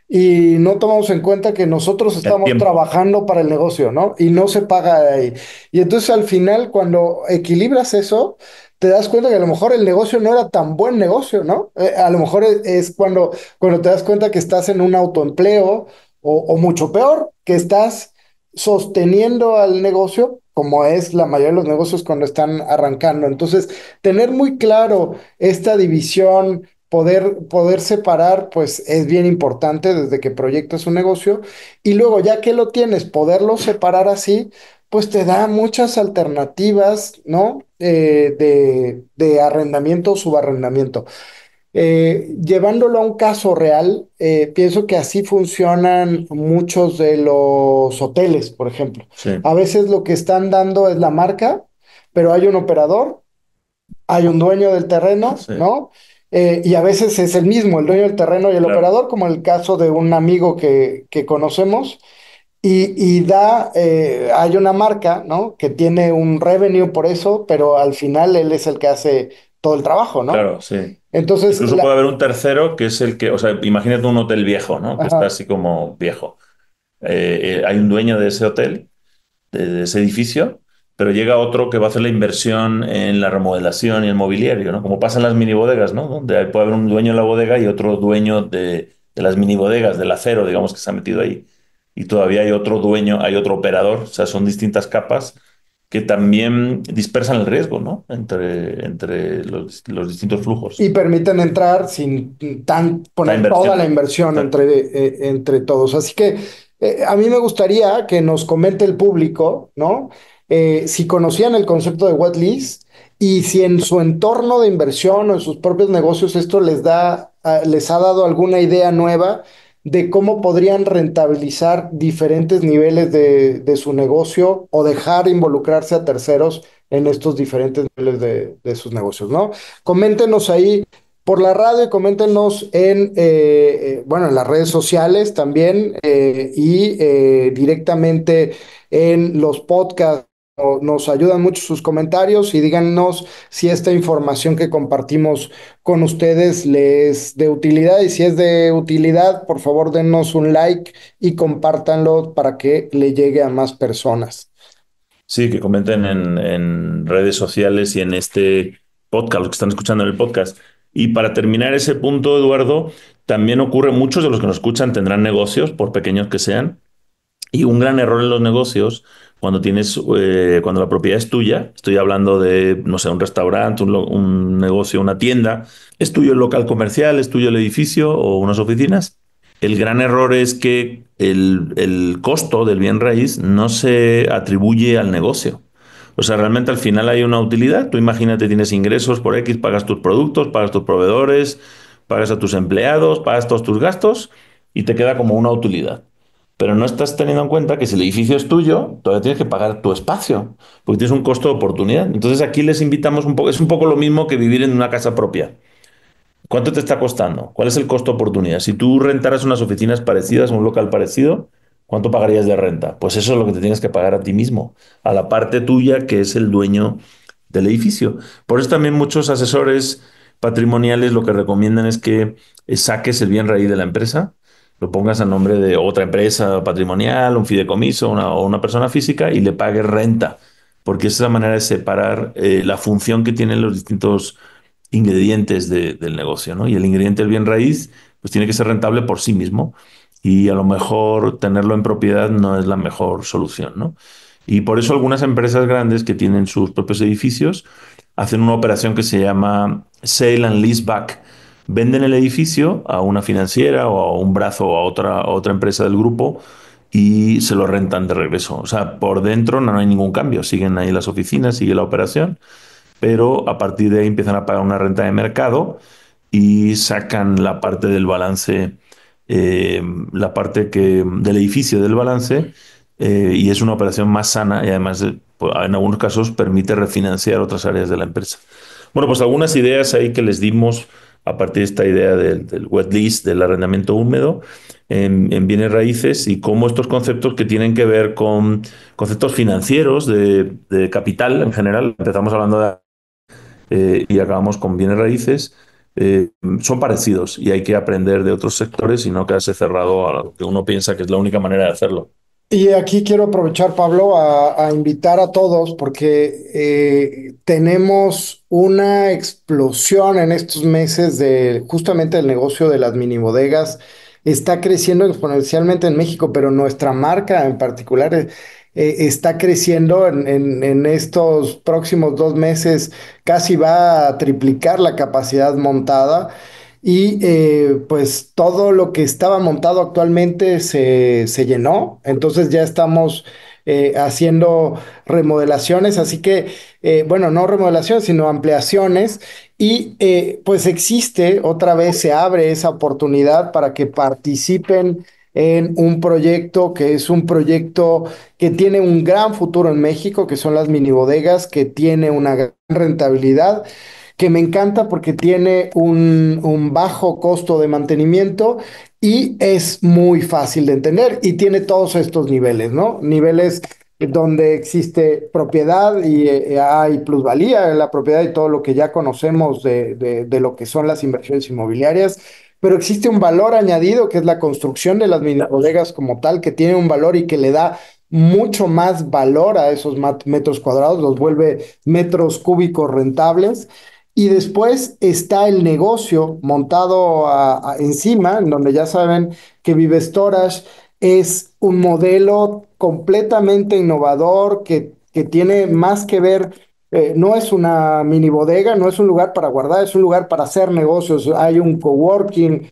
Speaker 4: Y no tomamos en cuenta que nosotros
Speaker 3: El
Speaker 4: estamos
Speaker 3: tiempo.
Speaker 4: trabajando para el negocio, ¿no? Y no se paga de ahí. Y entonces al final, cuando equilibras eso, te das cuenta que a lo mejor el negocio no era tan buen negocio, ¿no? A lo mejor es cuando te das cuenta que estás en un autoempleo o mucho peor, que estás sosteniendo al negocio, como es la mayoría de los negocios cuando están arrancando. Entonces, tener muy claro esta división poder separar, pues es bien importante desde que proyectas un negocio y luego ya que lo tienes, poderlo separar así, pues te da muchas alternativas, ¿no? De arrendamiento o subarrendamiento. Llevándolo a un caso real, pienso que así funcionan muchos de los hoteles, por ejemplo.
Speaker 3: Sí,
Speaker 4: A veces lo que están dando es la marca, pero hay un operador, hay un dueño del terreno,
Speaker 3: sí,
Speaker 4: ¿no? Y a veces es el mismo, el dueño del terreno y el
Speaker 3: claro.
Speaker 4: operador, como el caso de un amigo que conocemos, hay una marca, ¿no? Que tiene un revenue por eso, pero al final él es el que hace todo el trabajo, ¿no?
Speaker 3: Claro, sí.
Speaker 4: Entonces,
Speaker 3: Incluso puede haber un tercero que es el que, o sea, imagínate un hotel viejo, ¿no? Que está
Speaker 4: ajá,
Speaker 3: así como viejo. Hay un dueño de ese hotel, de ese edificio, pero llega otro que va a hacer la inversión en la remodelación y el mobiliario, ¿no? Como pasa en las minibodegas, ¿no? Donde puede haber un dueño de la bodega y otro dueño de las minibodegas, del acero, digamos, que se ha metido ahí. Y todavía hay otro dueño, hay otro operador, o sea, son distintas capas que también dispersan el riesgo, ¿no? Entre los distintos
Speaker 4: y
Speaker 3: flujos.
Speaker 4: permiten entrar sin
Speaker 3: La
Speaker 4: poner toda la
Speaker 3: inversión.
Speaker 4: inversión
Speaker 3: Exacto.
Speaker 4: entre todos. Así que a mí me gustaría que nos comente el público, ¿no? Si conocían el concepto de wet lease y si en su entorno de inversión o en sus propios negocios esto les ha dado alguna idea nueva de cómo podrían rentabilizar diferentes niveles de su negocio o dejar involucrarse a terceros en estos diferentes niveles de sus negocios, ¿no? Coméntenos ahí por la radio y coméntenos bueno, en las redes sociales también directamente en los podcasts. Nos ayudan mucho sus comentarios y díganos si esta información que compartimos con ustedes les es de utilidad y si es de utilidad, por favor denos un like y compártanlo para que le llegue a más personas.
Speaker 3: Sí, que comenten en redes sociales y en este podcast, los que están escuchando en el podcast. Y para terminar ese punto, Eduardo, también ocurre, muchos de los que nos escuchan tendrán negocios, por pequeños que sean, y un gran error en los negocios, cuando la propiedad es tuya, estoy hablando de, no sé, un restaurante, un negocio, una tienda, es tuyo el local comercial, es tuyo el edificio o unas oficinas. El gran error es que el costo del bien raíz no se atribuye al negocio. O sea, realmente al final hay una utilidad. Tú imagínate, tienes ingresos por X, pagas tus productos, pagas tus proveedores, pagas a tus empleados, pagas todos tus gastos y te queda como una utilidad. Pero no estás teniendo en cuenta que si el edificio es tuyo, todavía tienes que pagar tu espacio, porque tienes un costo de oportunidad. Entonces aquí les invitamos un poco, es un poco lo mismo que vivir en una casa propia. ¿Cuánto te está costando? ¿Cuál es el costo de oportunidad? Si tú rentaras unas oficinas parecidas, un local parecido, ¿cuánto pagarías de renta? Pues eso es lo que te tienes que pagar a ti mismo, a la parte tuya que es el dueño del edificio. Por eso también muchos asesores patrimoniales lo que recomiendan es que saques el bien raíz de la empresa, lo pongas a nombre de otra empresa patrimonial, un fideicomiso o una persona física y le pagues renta, porque esa es la manera de separar la función que tienen los distintos ingredientes del negocio, ¿no? Y el ingrediente del bien raíz, pues tiene que ser rentable por sí mismo y a lo mejor tenerlo en propiedad no es la mejor solución, ¿no? Y por eso algunas empresas grandes que tienen sus propios edificios hacen una operación que se llama sale and lease back. Venden el edificio a una financiera o a un brazo o a otra empresa del grupo y se lo rentan de regreso. O sea, por dentro no hay ningún cambio. Siguen ahí las oficinas, sigue la operación, pero a partir de ahí empiezan a pagar una renta de mercado y sacan la parte del balance, eh, la parte del edificio del balance, y es una operación más sana y además pues, en algunos casos permite refinanciar otras áreas de la empresa. Bueno, pues algunas ideas ahí que les dimos a partir de esta idea del wet lease, del arrendamiento húmedo en bienes raíces y cómo estos conceptos que tienen que ver con conceptos financieros, de capital en general, empezamos hablando de y acabamos con bienes raíces, son parecidos y hay que aprender de otros sectores y no quedarse cerrado a lo que uno piensa que es la única manera de hacerlo.
Speaker 4: Y aquí quiero aprovechar, Pablo, a invitar a todos porque tenemos una explosión en estos meses de justamente el negocio de las mini bodegas. Está creciendo exponencialmente en México, pero nuestra marca en particular está creciendo en estos próximos 2 meses. Casi va a triplicar la capacidad montada. Y pues todo lo que estaba montado actualmente se llenó, entonces ya estamos haciendo remodelaciones, así que, bueno, no remodelaciones, sino ampliaciones, y pues existe, otra vez se abre esa oportunidad para que participen en un proyecto que es un proyecto que tiene un gran futuro en México, que son las mini bodegas, que tiene una gran rentabilidad, que me encanta porque tiene un bajo costo de mantenimiento y es muy fácil de entender y tiene todos estos niveles, ¿no? Niveles donde existe propiedad y hay plusvalía en la propiedad y todo lo que ya conocemos de lo que son las inversiones inmobiliarias. Pero existe un valor añadido que es la construcción de las mini bodegas como tal, que tiene un valor y que le da mucho más valor a esos metros cuadrados, los vuelve metros cúbicos rentables. Y después está el negocio montado encima, en donde ya saben que Vive Storage es un modelo completamente innovador que tiene más que ver, no es una mini bodega, no es un lugar para guardar, es un lugar para hacer negocios. Hay un coworking,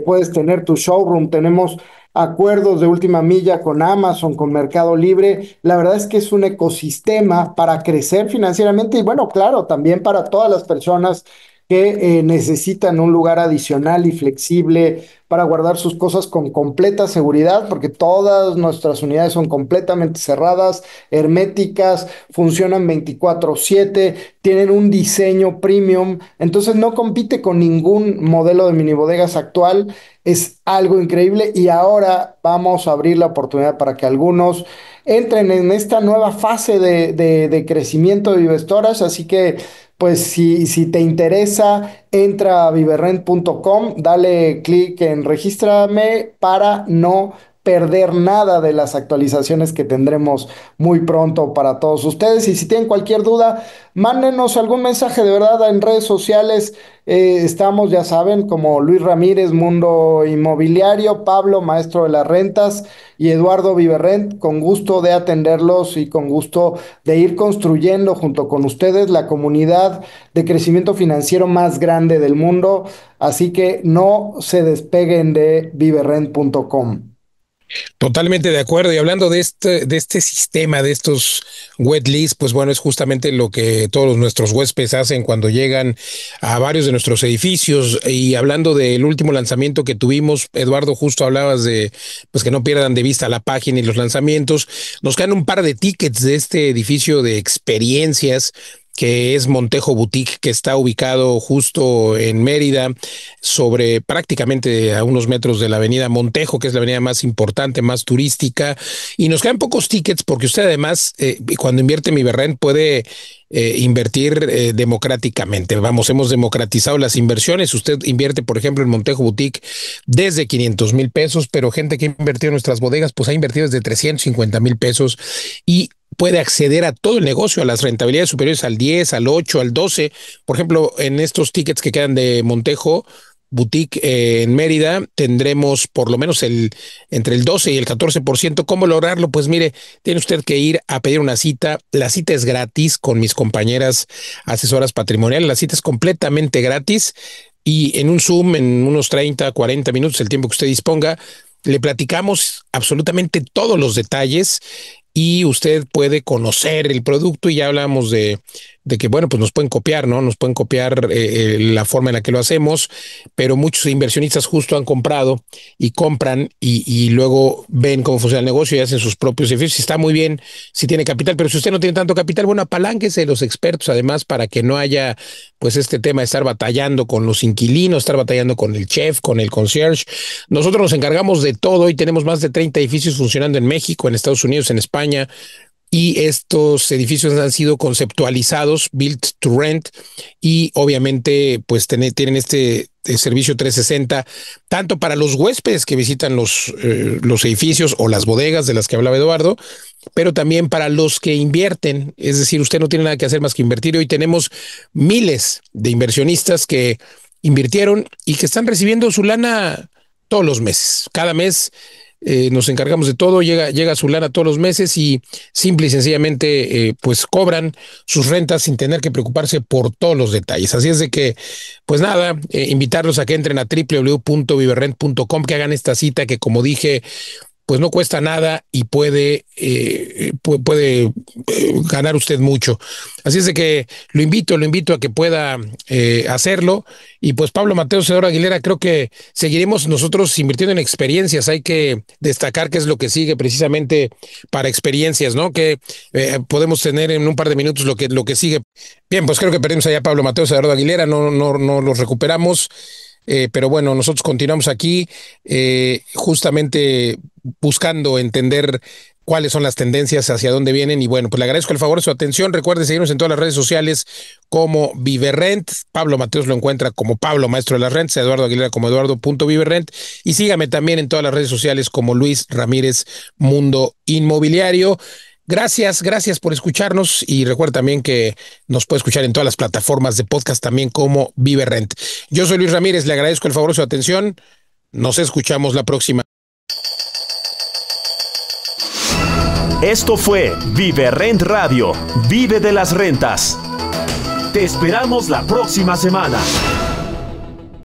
Speaker 4: puedes tener tu showroom, tenemos acuerdos de última milla con Amazon, con Mercado Libre. La verdad es que es un ecosistema para crecer financieramente y bueno, claro, también para todas las personas que necesitan un lugar adicional y flexible para guardar sus cosas con completa seguridad, porque todas nuestras unidades son completamente cerradas, herméticas, funcionan 24/7, tienen un diseño premium, entonces no compite con ningún modelo de mini bodegas actual. Es algo increíble y ahora vamos a abrir la oportunidad para que algunos entren en esta nueva fase de crecimiento de Vivestoras. Así que, pues, si te interesa, entra a viverrent.com, dale clic en regístrame para no perder nada de las actualizaciones que tendremos muy pronto para todos ustedes. Y si tienen cualquier duda, mándenos algún mensaje de verdad en redes sociales. Estamos, ya saben, como Luis Ramírez, Mundo Inmobiliario, Pablo, Maestro de las Rentas, y Eduardo Viverrent, con gusto de atenderlos y con gusto de ir construyendo junto con ustedes la comunidad de crecimiento financiero más grande del mundo. Así que no se despeguen de viverrent.com.
Speaker 2: Totalmente de acuerdo. Y hablando de este sistema, de estos wet leads, pues bueno, es justamente lo que todos nuestros huéspedes hacen cuando llegan a varios de nuestros edificios. Y hablando del último lanzamiento que tuvimos, Eduardo, justo hablabas de pues que no pierdan de vista la página y los lanzamientos. Nos quedan un par de tickets de este edificio de experiencias que es Montejo Boutique, que está ubicado justo en Mérida, sobre prácticamente a unos metros de la avenida Montejo, que es la avenida más importante, más turística, y nos quedan pocos tickets porque usted además, cuando invierte en Viverrent, puede invertir democráticamente. Vamos, hemos democratizado las inversiones. Usted invierte, por ejemplo, en Montejo Boutique desde 500,000 pesos, pero gente que ha invertido en nuestras bodegas, pues ha invertido desde 350,000 pesos y puede acceder a todo el negocio, a las rentabilidades superiores al 10, al 8, al 12. Por ejemplo, en estos tickets que quedan de Montejo Boutique en Mérida, tendremos por lo menos entre el 12 y el 14%. ¿Cómo lograrlo? Pues mire, tiene usted que ir a pedir una cita. La cita es gratis con mis compañeras asesoras patrimoniales. La cita es completamente gratis y en un Zoom, en unos 30, 40 minutos, el tiempo que usted disponga, le platicamos absolutamente todos los detalles y usted puede conocer el producto. Y ya hablamos de que, bueno, pues nos pueden copiar, ¿no? Nos pueden copiar la forma en la que lo hacemos, pero muchos inversionistas justo han comprado y compran y luego ven cómo funciona el negocio y hacen sus propios edificios. Está muy bien si tiene capital, pero si usted no tiene tanto capital, bueno, apalánquese de los expertos, además, para que no haya pues este tema de estar batallando con los inquilinos, estar batallando con el chef, con el concierge. Nosotros nos encargamos de todo y tenemos más de 30 edificios funcionando en México, en Estados Unidos, en España. Y estos edificios han sido conceptualizados, built to rent, y obviamente pues tienen este servicio 360, tanto para los huéspedes que visitan los edificios o las bodegas de las que hablaba Eduardo, pero también para los que invierten. Es decir, usted no tiene nada que hacer más que invertir. Y hoy tenemos miles de inversionistas que invirtieron y que están recibiendo su lana todos los meses. Cada mes nos encargamos de todo, llega su lana todos los meses y simple y sencillamente pues cobran sus rentas sin tener que preocuparse por todos los detalles. Así es de que, pues nada, invitarlos a que entren a www.viverrent.com, que hagan esta cita que, como dije, pues no cuesta nada y puede ganar usted mucho. Así es de que lo invito a que pueda hacerlo. Y pues Pablo Mateos, Eduardo Aguilera, creo que seguiremos nosotros invirtiendo en experiencias. Hay que destacar qué es lo que sigue precisamente para experiencias, ¿no? Que podemos tener en un par de minutos lo que sigue. Bien, pues creo que perdimos allá a Pablo Mateos, Eduardo Aguilera, no los recuperamos. Pero bueno, nosotros continuamos aquí justamente buscando entender cuáles son las tendencias, hacia dónde vienen. Y bueno, pues le agradezco el favor de su atención. Recuerde seguirnos en todas las redes sociales como Viverrent. Pablo Mateos lo encuentra como Pablo, Maestro de las Rentas, Eduardo Aguilera como Eduardo.Viverrent. Y sígame también en todas las redes sociales como Luis Ramírez, Mundo Inmobiliario. Gracias por escucharnos y recuerda también que nos puede escuchar en todas las plataformas de podcast también como Viverrent. Yo soy Luis Ramírez, le agradezco el favor de su atención. Nos escuchamos la próxima.
Speaker 1: Esto fue Viverrent Radio, vive de las rentas. Te esperamos la próxima semana.